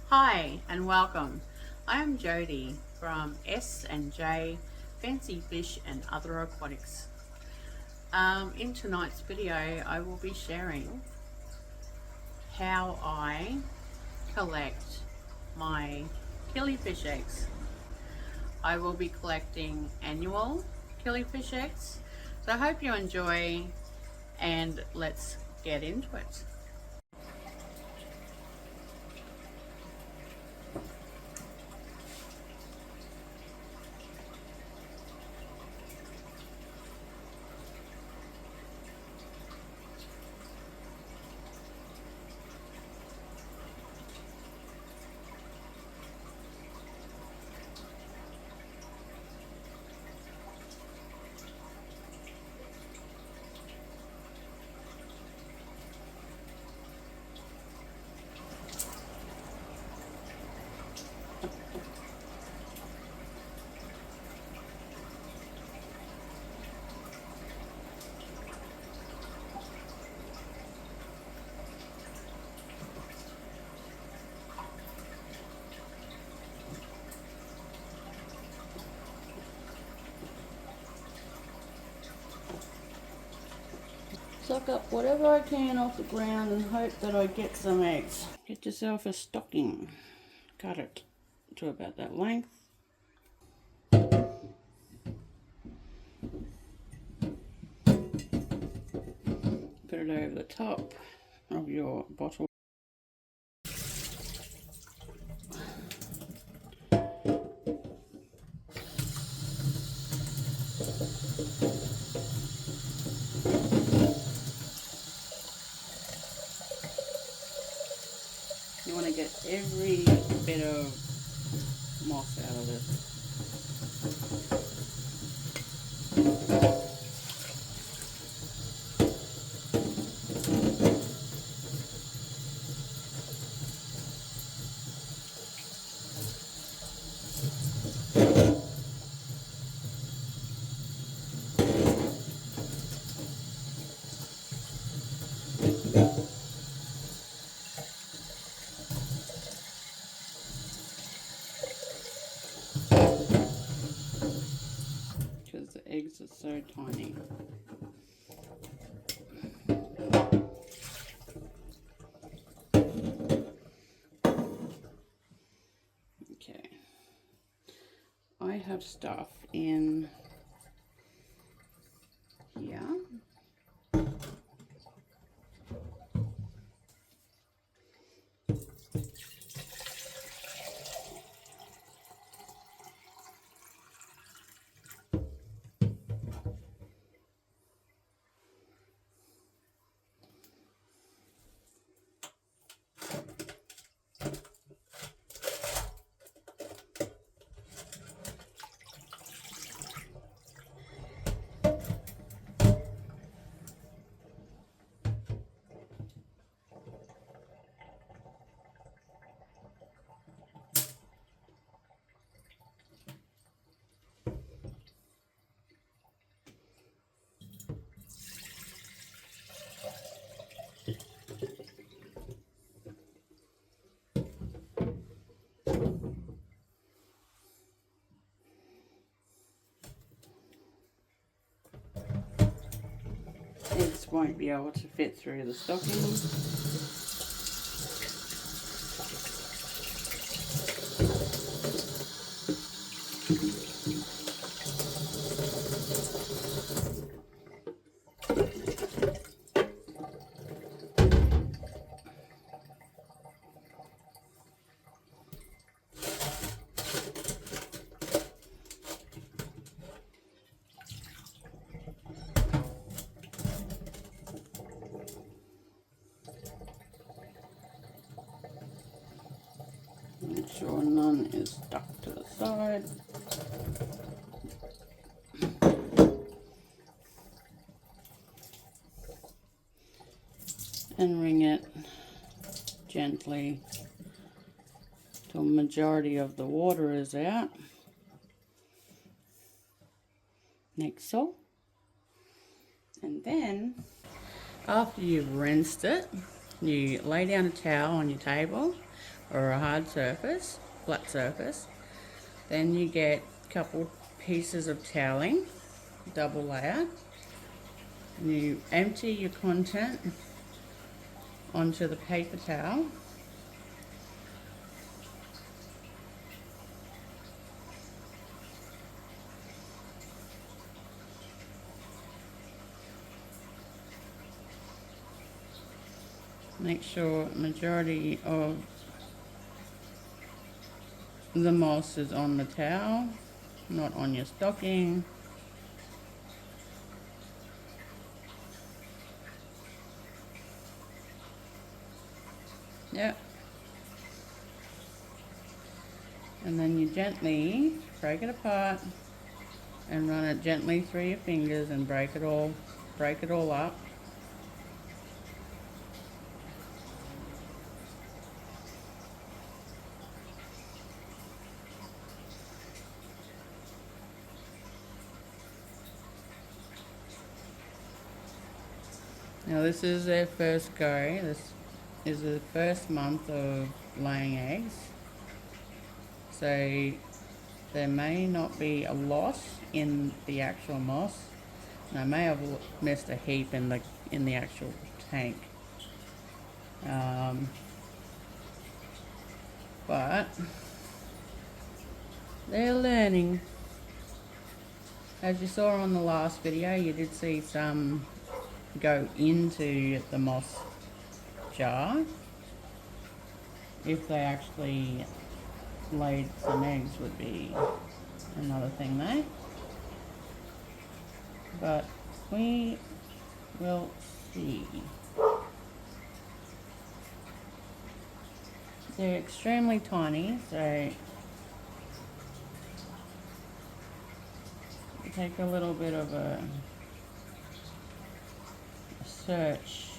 Hi and welcome. I am Jody from S&J Fancy Fish and Other Aquatics. In tonight's video I will be sharing how I collect my killifish eggs. I will be collecting annual killifish eggs. So I hope you enjoy and let's get into it. Suck up whatever I can off the ground and hope that I get some eggs. Get yourself a stocking. Cut it to about that length. Put it over the top of your bottle. You want to get every bit of moss out of this. Because the eggs are so tiny. Okay, I have stuff in here. Eggs won't be able to fit through the stocking. Make sure none is stuck to the side. And wring it gently till the majority of the water is out. Like so. And then, after you've rinsed it, you lay down a towel on your table or a hard surface, flat surface. Then you get a couple pieces of toweling, double layer. You empty your content onto the paper towel. Make sure majority of the moss is on the towel, not on your stocking. Yep. And then you gently break it apart and run it gently through your fingers and break it all up. Now this is their first go. This is the first month of laying eggs. So there may not be a lot in the actual moss. And I may have missed a heap in the actual tank. But they're learning. As you saw on the last video, you did see some go into the moss jar. If they actually laid some eggs would be another thing there. But we will see. They're extremely tiny, so take a little bit of a search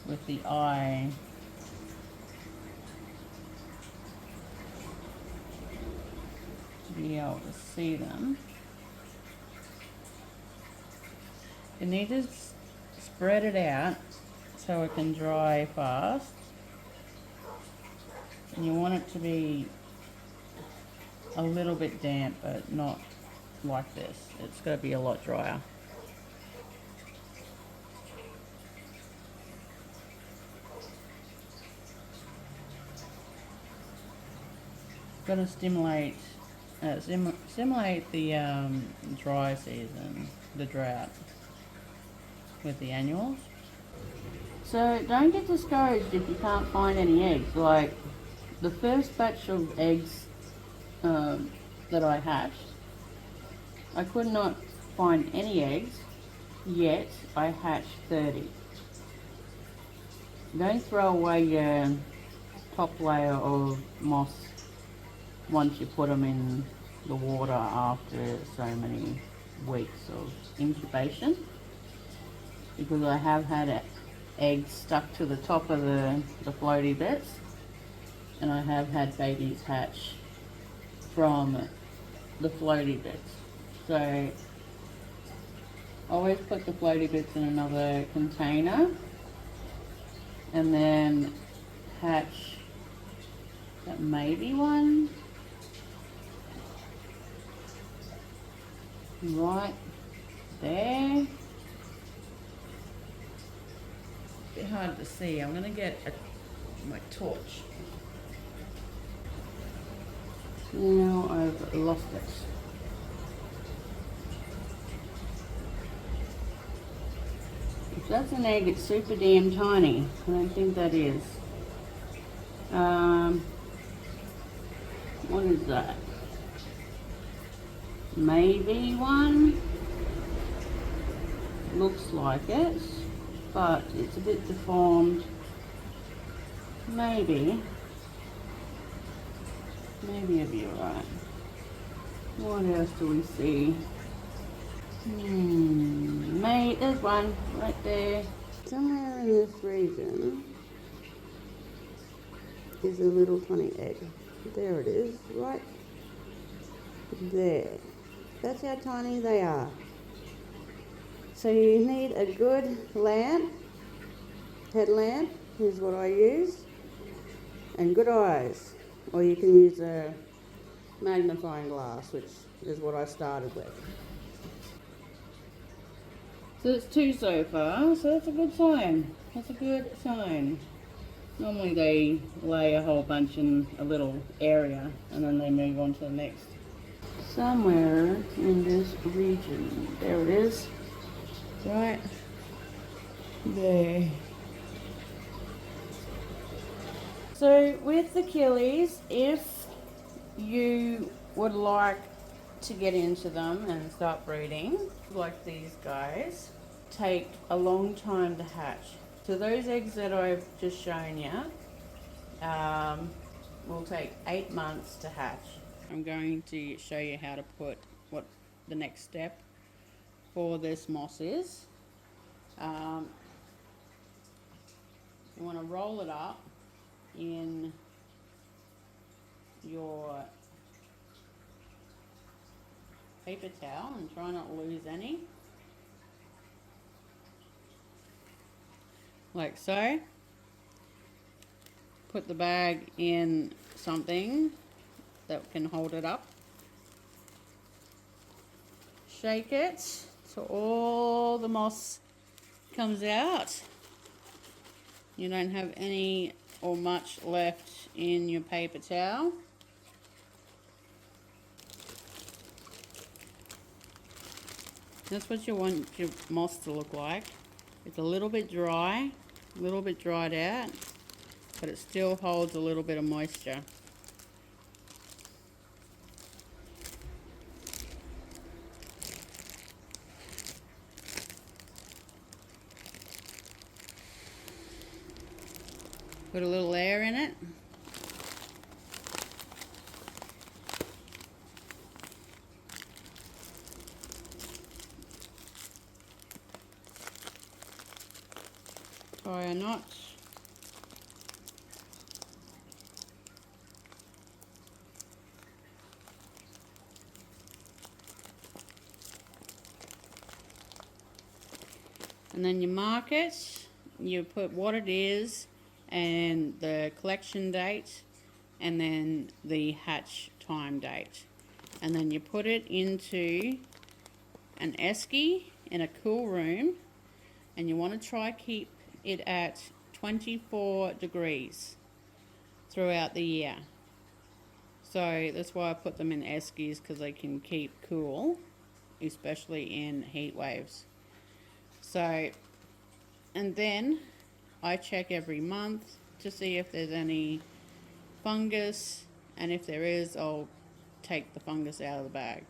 with the eye to be able to see them. You need to spread it out so it can dry fast, and you want it to be a little bit damp, but not like this. It's got to be a lot drier. Got to simulate the dry season, the drought, with the annuals. So don't get discouraged if you can't find any eggs. Like the first batch of eggs that I hatched, I could not find any eggs, yet I hatched 30. Don't throw away your top layer of moss once you put them in the water after so many weeks of incubation, because I have had eggs stuck to the top of the floaty bits, and I have had babies hatch from the floaty bits. So always put the floaty bits in another container and then hatch that maybe one right there. A bit hard to see. I'm gonna get my torch. Now I've lost it. If that's an egg, it's super damn tiny. I don't think that is. What is that? Maybe one. Looks like it, but it's a bit deformed. Maybe it'll be alright. What else do we see? Mate, there's one right there. Somewhere in this region is a little tiny egg. There it is, right there. That's how tiny they are. So you need a good lamp, headlamp is what I use, and good eyes, or you can use a magnifying glass, which is what I started with. So it's 2 so far, so that's a good sign. That's a good sign. Normally they lay a whole bunch in a little area and then they move on to the next. Somewhere in this region, there it is, right there. So with the killies, if you would like to get into them and start breeding, like these guys, take a long time to hatch. So those eggs that I've just shown you will take 8 months to hatch. I'm going to show you how to put what the next step for this moss is. You want to roll it up in your paper towel and try not to lose any, like so. Put the bag in something that can hold it up. Shake it so all the moss comes out. You don't have any or much left in your paper towel. That's what you want your moss to look like. It's a little bit dry, a little bit dried out, but it still holds a little bit of moisture. Put a little air in it. Tie a knot. And then you mark it, you put what it is and the collection date and then the hatch time date. And then you put it into an esky in a cool room, and you want to try keep it at 24 degrees throughout the year. So that's why I put them in eskies, because they can keep cool, especially in heat waves. So, and then I check every month to see if there's any fungus, and if there is, I'll take the fungus out of the bag.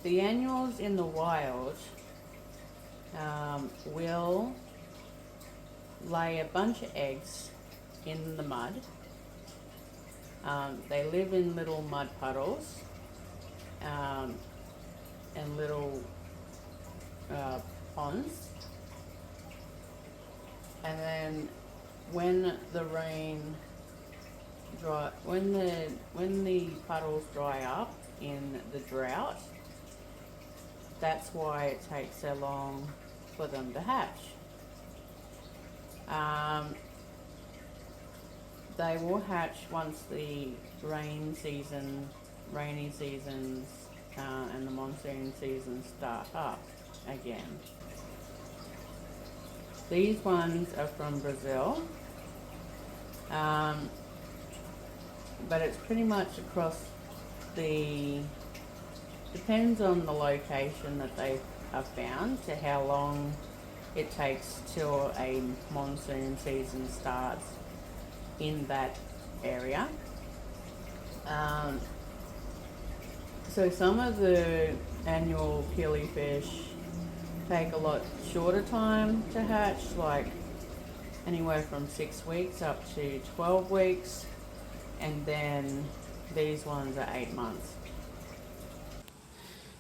The annuals in the wild will lay a bunch of eggs in the mud. They live in little mud puddles and little ponds. And then when the rain when the puddles dry up in the drought, that's why it takes so long for them to hatch. They will hatch once the rainy seasons and the monsoon seasons start up again. These ones are from Brazil, but it's pretty much across depends on the location that they are found to how long it takes till a monsoon season starts in that area. So some of the annual killifish take a lot shorter time to hatch, like anywhere from 6 weeks up to 12 weeks, and then these ones are 8 months.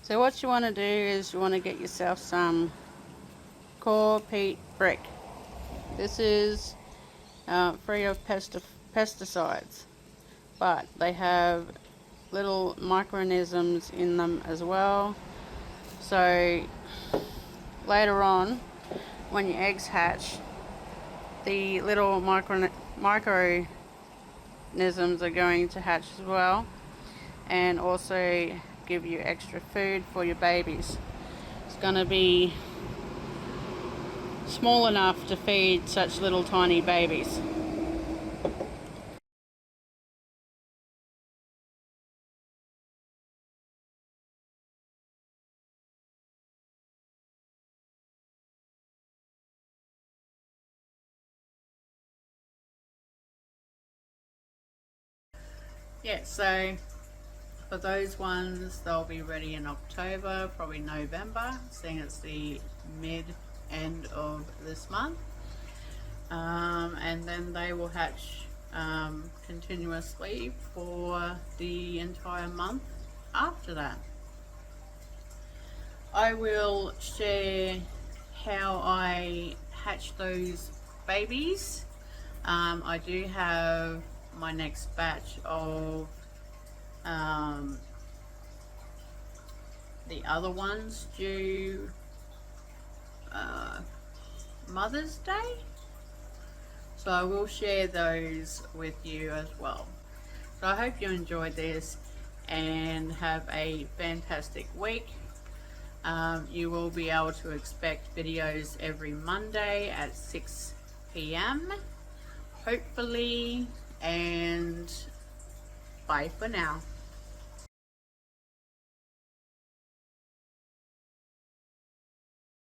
So what you want to do is you want to get yourself some core peat brick. This is free of pesticides, but they have little microorganisms in them as well. So later on, when your eggs hatch, the little microorganisms organisms are going to hatch as well, and also give you extra food for your babies. It's going to be small enough to feed such little tiny babies. Yeah, so for those ones, they'll be ready in October, probably November, seeing it's the end of this month. And then they will hatch continuously for the entire month after that. I will share how I hatch those babies. I do have my next batch of the other ones due Mother's Day, so I will share those with you as well. So I hope you enjoyed this and have a fantastic week. You will be able to expect videos every Monday at 6 p.m. hopefully, and bye for now.